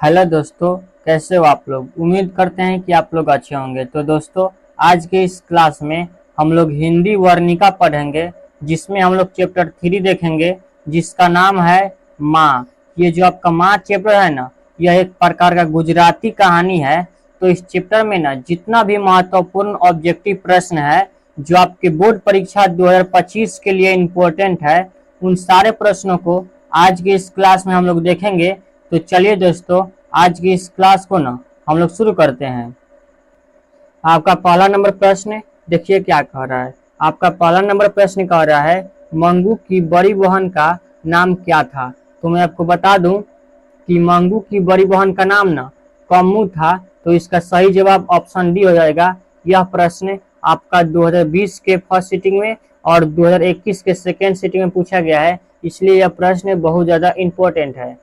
Hello दोस्तों, कैसे हो आप लोग। उम्मीद करते हैं कि आप लोग अच्छे होंगे। तो दोस्तों, आज के इस क्लास में हम लोग हिंदी वर्णिका पढ़ेंगे, जिसमें हम लोग चैप्टर 3 देखेंगे, जिसका नाम है माँ। ये जो आपका माँ चैप्टर है ना, यह एक प्रकार का गुजराती कहानी है। तो इस चैप्टर में ना जितना भी महत्वपूर्ण ऑब्जेक्टिव प्रश्न है जो आपके बोर्ड परीक्षा 2025 के लिए इम्पोर्टेंट है, उन सारे प्रश्नों को आज के इस क्लास में हम लोग देखेंगे। तो चलिए दोस्तों, आज की इस क्लास को ना हम लोग शुरू करते हैं। आपका पहला नंबर प्रश्न देखिए क्या कह रहा है। आपका पहला नंबर प्रश्न कह रहा है, मंगू की बड़ी बहन का नाम क्या था। तो मैं आपको बता दूं कि मंगू की बड़ी बहन का नाम ना कम्मू था। तो इसका सही जवाब ऑप्शन डी हो जाएगा। यह प्रश्न आपका 2020 के फर्स्ट सीटिंग में और 2021 के सेकेंड सीटिंग में पूछा गया है, इसलिए यह प्रश्न बहुत ज़्यादा इम्पोर्टेंट है।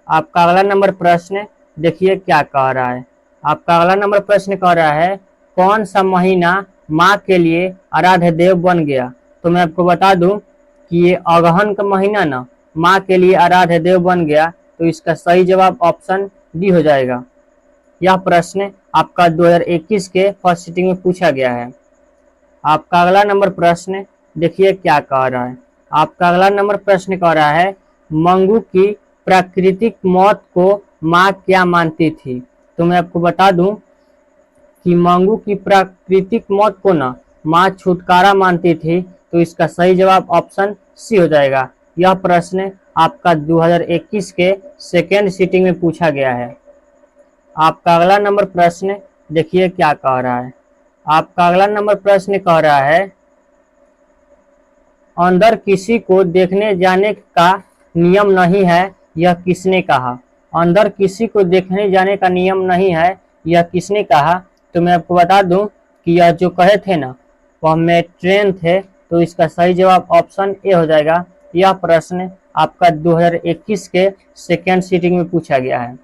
आपका अगला नंबर प्रश्न देखिए क्या कह रहा है। आपका अगला नंबर प्रश्न कह रहा है, कौन सा महीना माँ के लिए आराध्य देव बन गया। तो मैं आपको बता दूं कि ये अगहन का महीना ना माँ के लिए आराध्य देव बन गया। तो इसका सही जवाब ऑप्शन डी हो जाएगा। यह प्रश्न आपका 2021 के फर्स्ट सीटिंग में पूछा गया है। आपका अगला नंबर प्रश्न देखिए क्या कह रहा है। आपका अगला नंबर प्रश्न कह रहा है, मंगू की प्राकृतिक मौत को माँ क्या मानती थी। तो मैं आपको बता दूं कि मंगू की प्राकृतिक मौत को ना माँ छुटकारा मानती थी। तो इसका सही जवाब ऑप्शन सी हो जाएगा। यह प्रश्न आपका 2021 के सेकेंड सीटिंग में पूछा गया है। आपका अगला नंबर प्रश्न देखिए क्या कह रहा है। आपका अगला नंबर प्रश्न कह रहा है, अंदर किसी को देखने जाने का नियम नहीं है, यह किसने कहा। अंदर किसी को देखने जाने का नियम नहीं है, यह किसने कहा। तो मैं आपको बता दूं कि यह जो कहे थे ना वह मैट्रेन थे। तो इसका सही जवाब ऑप्शन ए हो जाएगा। यह प्रश्न आपका 2021 के सेकेंड सीटिंग में पूछा गया है।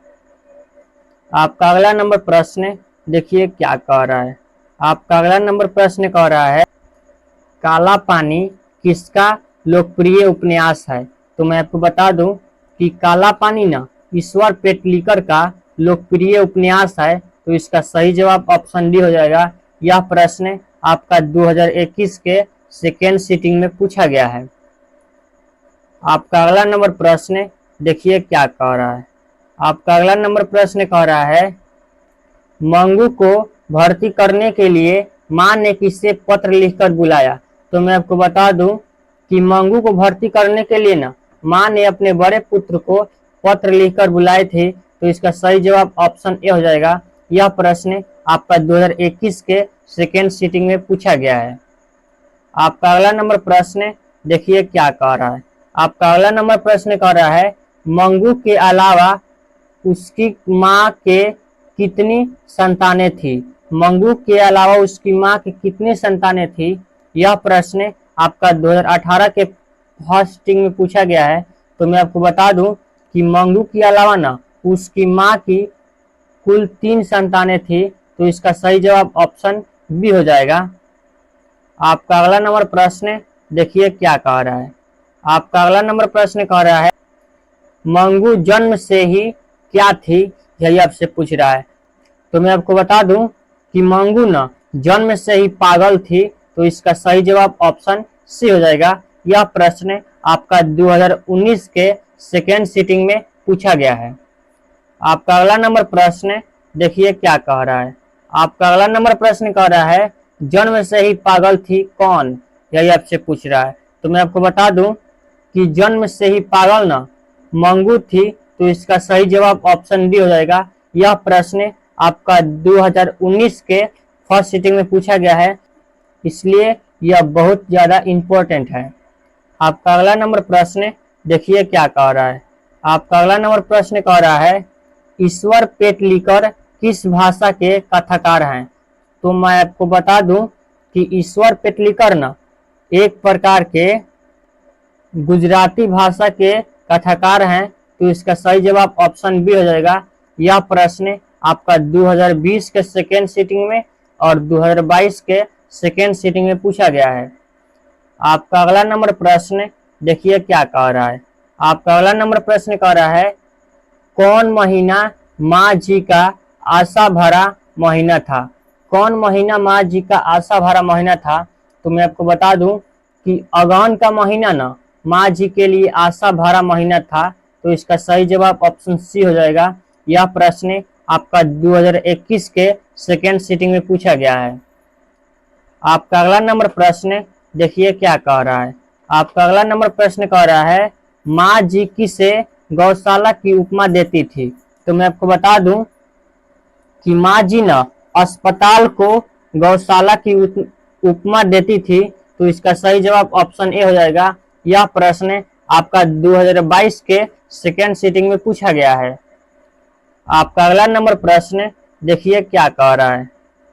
आपका अगला नंबर प्रश्न देखिए क्या कह रहा है। आपका अगला नंबर प्रश्न कह रहा है, काला पानी किसका लोकप्रिय उपन्यास है। तो मैं आपको बता दूं कि काला पानी ना ईश्वर पेटलिकर का लोकप्रिय उपन्यास है। तो इसका सही जवाब ऑप्शन डी हो जाएगा। यह प्रश्न आपका 2021 के सेकेंड सीटिंग में पूछा गया है। आपका अगला नंबर प्रश्न देखिए क्या कह रहा है। आपका अगला नंबर प्रश्न कह रहा है, मंगू को भर्ती करने के लिए माँ ने किससे पत्र लिखकर बुलाया। तो मैं आपको बता दूं कि मंगू को भर्ती करने के लिए ना माँ ने अपने बड़े पुत्र को पत्र लिखकर बुलाए थे। तो इसका सही जवाब ऑप्शन ए हो जाएगा। यह प्रश्न आपका 2021 के सेकेंड सीटिंग में पूछा गया है। आपका अगला नंबर प्रश्न देखिए क्या कह रहा है। आपका अगला नंबर प्रश्न कह रहा है, मंगू के अलावा उसकी माँ के कितनी संतानें थी। मंगू के अलावा उसकी माँ की कितनी संतानें थी। यह प्रश्न आपका 2018 के फर्स्ट सीटिंग में पूछा गया है। तो मैं आपको बता दूं कि मंगू के अलावा ना उसकी माँ की कुल 3 संतानें थी। तो इसका सही जवाब ऑप्शन बी हो जाएगा। आपका अगला नंबर प्रश्न देखिए क्या कह रहा है। आपका अगला नंबर प्रश्न कह रहा है, मंगू जन्म से ही क्या थी, यही आपसे पूछ रहा है। तो मैं आपको बता दूं कि मंगू ना जन्म से ही पागल थी। तो इसका सही जवाब ऑप्शन सी हो जाएगा। यह प्रश्न आपका 2019 के सेकेंड सीटिंग में पूछा गया है। आपका अगला नंबर प्रश्न देखिए क्या कह रहा है। आपका अगला नंबर प्रश्न कह रहा है, जन्म से ही पागल थी कौन, यही आपसे पूछ रहा है। तो मैं आपको बता दूं कि जन्म से ही पागल ना मंगू थी। तो इसका सही जवाब ऑप्शन डी हो जाएगा। यह प्रश्न आपका 2019 के फर्स्ट सीटिंग में पूछा गया है, इसलिए यह बहुत ज़्यादा इम्पोर्टेंट है। आपका अगला नंबर प्रश्न देखिए क्या कह रहा है। आपका अगला नंबर प्रश्न कह रहा है, ईश्वर पेटलिकर किस भाषा के कथाकार हैं। तो मैं आपको बता दूं कि ईश्वर पेटलिकर ना एक प्रकार के गुजराती भाषा के कथाकार हैं। तो इसका सही जवाब ऑप्शन बी हो जाएगा। यह प्रश्न आपका 2020 के सेकेंड सीटिंग में और 2022 के सेकेंड सीटिंग में पूछा गया है। आपका अगला नंबर प्रश्न देखिए क्या कह रहा है। आपका अगला नंबर प्रश्न कह रहा है, कौन महीना माँ जी का आशा भरा महीना था। कौन महीना माँ जी का आशा भरा महीना था? तो मैं आपको बता दूं कि अगहन का महीना ना माँ जी के लिए आशा भरा महीना था। तो इसका सही जवाब ऑप्शन सी हो जाएगा। यह प्रश्न आपका 2021 के सेकेंड सीटिंग में पूछा गया है। आपका अगला नंबर प्रश्न देखिए क्या कह रहा है। आपका अगला नंबर प्रश्न कह रहा है, माँ जी किसे गौशाला की उपमा देती थी? तो मैं आपको बता दूं कि माँ जी ना अस्पताल को गौशाला की उपमा देती थी। तो इसका सही जवाब ऑप्शन ए हो जाएगा। यह प्रश्न आपका 2022 के सेकेंड सीटिंग में पूछा गया है। आपका अगला नंबर प्रश्न देखिए क्या कह रहा है।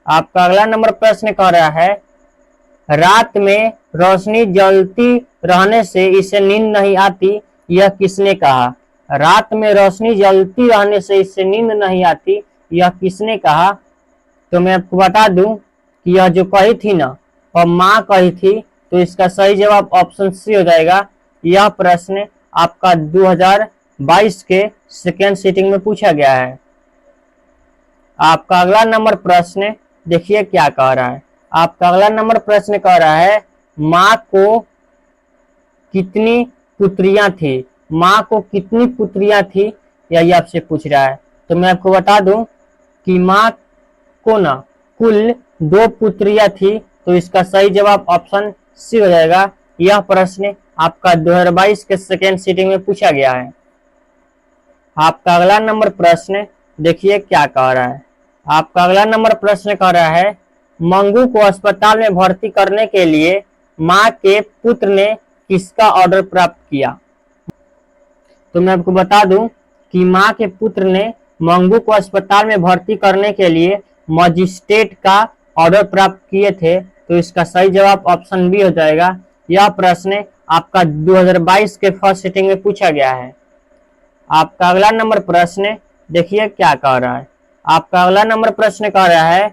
आपका अगला नंबर प्रश्न कह रहा है, रात में रोशनी जलती रहने से इसे नींद नहीं आती, यह किसने कहा? रात में रोशनी जलती रहने से इससे नींद नहीं आती, यह किसने कहा? तो मैं आपको बता दूं कि यह जो कही थी ना और माँ कही थी। तो इसका सही जवाब ऑप्शन सी हो जाएगा। यह प्रश्न आपका 2022 के सेकेंड सीटिंग में पूछा गया है। आपका अगला नंबर प्रश्न देखिए क्या कह रहा है। आपका अगला नंबर प्रश्न कह रहा है, माँ को कितनी पुत्रियां थी? माँ को कितनी पुत्रियां थी, यही आपसे पूछ रहा है। तो मैं आपको बता दूं कि माँ को ना कुल 2 पुत्रियां थी। तो इसका सही जवाब ऑप्शन सी हो जाएगा। यह प्रश्न आपका 2022 के सेकेंड सीटिंग में पूछा गया है। आपका अगला नंबर प्रश्न देखिए क्या कह रहा है। आपका अगला नंबर प्रश्न कह रहा है, मंगू को अस्पताल में भर्ती करने के लिए माँ के पुत्र ने किसका ऑर्डर प्राप्त किया? तो मैं आपको बता दूं कि माँ के पुत्र ने मंगू को अस्पताल में भर्ती करने के लिए मजिस्ट्रेट का ऑर्डर प्राप्त किए थे। तो इसका सही जवाब ऑप्शन बी हो जाएगा। यह प्रश्न आपका 2022 के फर्स्ट सीटिंग में पूछा गया है। आपका अगला नंबर प्रश्न देखिए क्या कह रहा है। आपका अगला नंबर प्रश्न कह रहा है,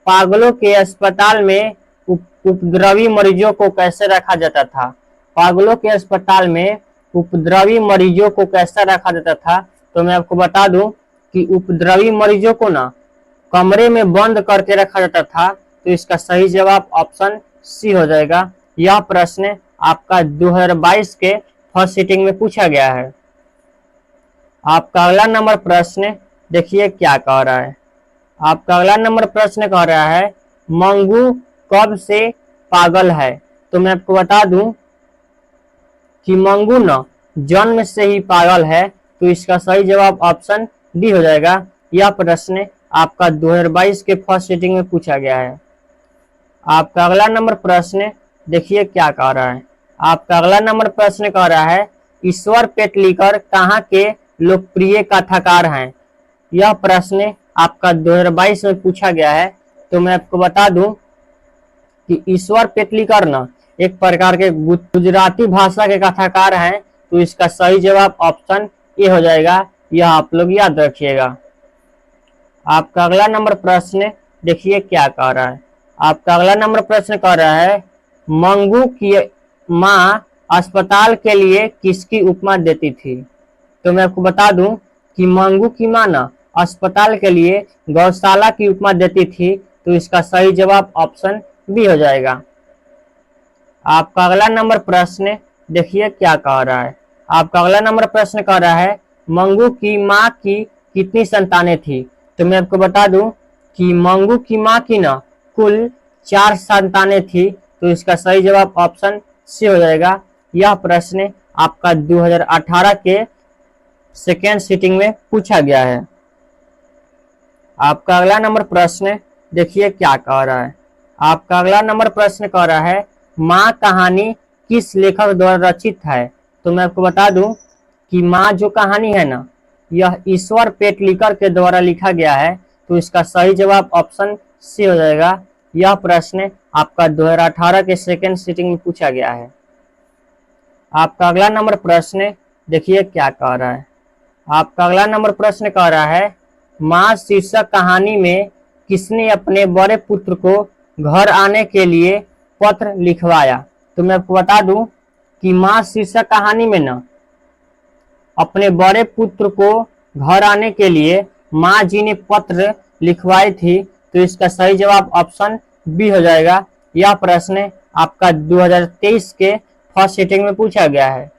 पागलों के अस्पताल में उपद्रवी मरीजों को कैसे रखा जाता था? पागलों के अस्पताल में उपद्रवी मरीजों को कैसा रखा जाता था? तो मैं आपको बता दूं कि उपद्रवी मरीजों को ना कमरे में बंद करके रखा जाता था। तो इसका सही जवाब ऑप्शन सी हो जाएगा। यह प्रश्न आपका 2022 के फर्स्ट सीटिंग में पूछा गया है। आपका अगला नंबर प्रश्न देखिए क्या कह रहा है। आपका अगला नंबर प्रश्न कह रहा है, मंगू कब से पागल है? तो मैं आपको बता दूं कि मंगू न जन्म से ही पागल है। तो इसका सही जवाब ऑप्शन डी हो जाएगा। यह प्रश्न आपका 2022 के फर्स्ट सीटिंग में पूछा गया है। आपका अगला नंबर प्रश्न देखिए क्या कह रहा है। आपका अगला नंबर प्रश्न कह रहा है, ईश्वर पेटलीकर कहाँ के लोकप्रिय कथाकार हैं? यह प्रश्न आपका 2022 में पूछा गया है। तो मैं आपको बता दूं कि ईश्वर पेटलीकर ना एक प्रकार के गुजराती भाषा के कथाकार हैं। तो इसका सही जवाब ऑप्शन ए हो जाएगा। यह आप लोग याद रखिएगा। आपका अगला नंबर प्रश्न देखिए क्या कह रहा है। आपका अगला नंबर प्रश्न कह रहा है, मंगू की माँ अस्पताल के लिए किसकी उपमा देती थी? तो मैं आपको बता दूं कि मंगू की माँ ना अस्पताल के लिए गौशाला की उपमा देती थी। तो इसका सही जवाब ऑप्शन बी हो जाएगा। आपका अगला नंबर प्रश्न देखिए क्या कह रहा है। आपका अगला नंबर प्रश्न कह रहा है, मंगू की माँ की कितनी संतानें थी? तो मैं आपको बता दूं कि मंगू की माँ की ना कुल 4 संतानें थी। तो इसका सही जवाब ऑप्शन सी हो जाएगा। यह प्रश्न आपका 2018 के सेकेंड सीटिंग में पूछा गया है। आपका अगला नंबर प्रश्न देखिए क्या कह रहा है। आपका अगला नंबर प्रश्न कह रहा है, माँ कहानी किस लेखक द्वारा रचित है? तो मैं आपको बता दूं कि माँ जो कहानी है ना यह ईश्वर पेटलीकर के द्वारा लिखा गया है। तो इसका सही जवाब ऑप्शन सी हो जाएगा। यह प्रश्न आपका 2018 के सेकेंड सीटिंग में पूछा गया है। आपका अगला नंबर प्रश्न देखिए क्या कह रहा है। आपका अगला नंबर प्रश्न कह रहा है, माँ शीर्षक कहानी में किसने अपने बड़े पुत्र को घर आने के लिए पत्र लिखवाया? तो मैं आपको बता दूं कि माँ शीर्षक कहानी में ना अपने बड़े पुत्र को घर आने के लिए माँ जी ने पत्र लिखवाई थी, तो इसका सही जवाब ऑप्शन बी हो जाएगा। यह प्रश्न आपका 2023 के फर्स्ट सिटिंग में पूछा गया है।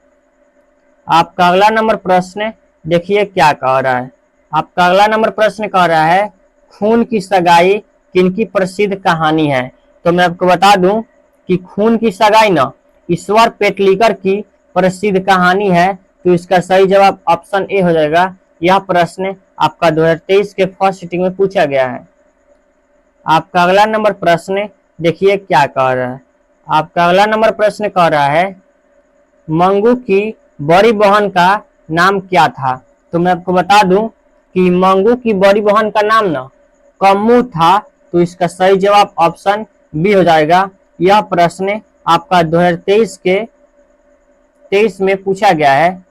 आपका अगला नंबर प्रश्न देखिए क्या कह रहा है। आपका अगला नंबर प्रश्न कह रहा है, खून की सगाई किनकी प्रसिद्ध कहानी है। तो मैं आपको बता दूं कि खून की सगाई ना ईश्वर पेटलिकर की प्रसिद्ध कहानी है, तो इसका सही जवाब ऑप्शन ए हो जाएगा। यह प्रश्न आपका 2023 के फर्स्ट सिटिंग में पूछा गया है। आपका अगला नंबर प्रश्न देखिए क्या कह रहा है। आपका अगला नंबर प्रश्न कह रहा है, मंगू की बड़ी बहन का नाम क्या था। तो मैं आपको बता दूं कि मंगू की बड़ी बहन का नाम ना कम्मू था, तो इसका सही जवाब ऑप्शन बी हो जाएगा। यह प्रश्न आपका 2023 में पूछा गया है।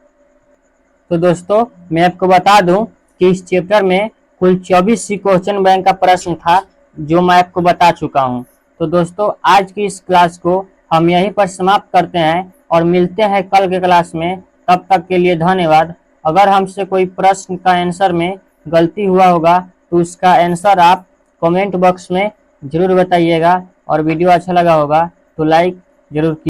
तो दोस्तों मैं आपको बता दूं कि इस चैप्टर में कुल 24 क्वेश्चन बैंक का प्रश्न था, जो मैं आपको बता चुका हूं। तो दोस्तों आज की इस क्लास को हम यहीं पर समाप्त करते हैं और मिलते हैं कल के क्लास में। तब तक के लिए धन्यवाद। अगर हमसे कोई प्रश्न का आंसर में गलती हुआ होगा तो उसका आंसर आप कमेंट बॉक्स में जरूर बताइएगा, और वीडियो अच्छा लगा होगा तो लाइक जरूर कीजिए।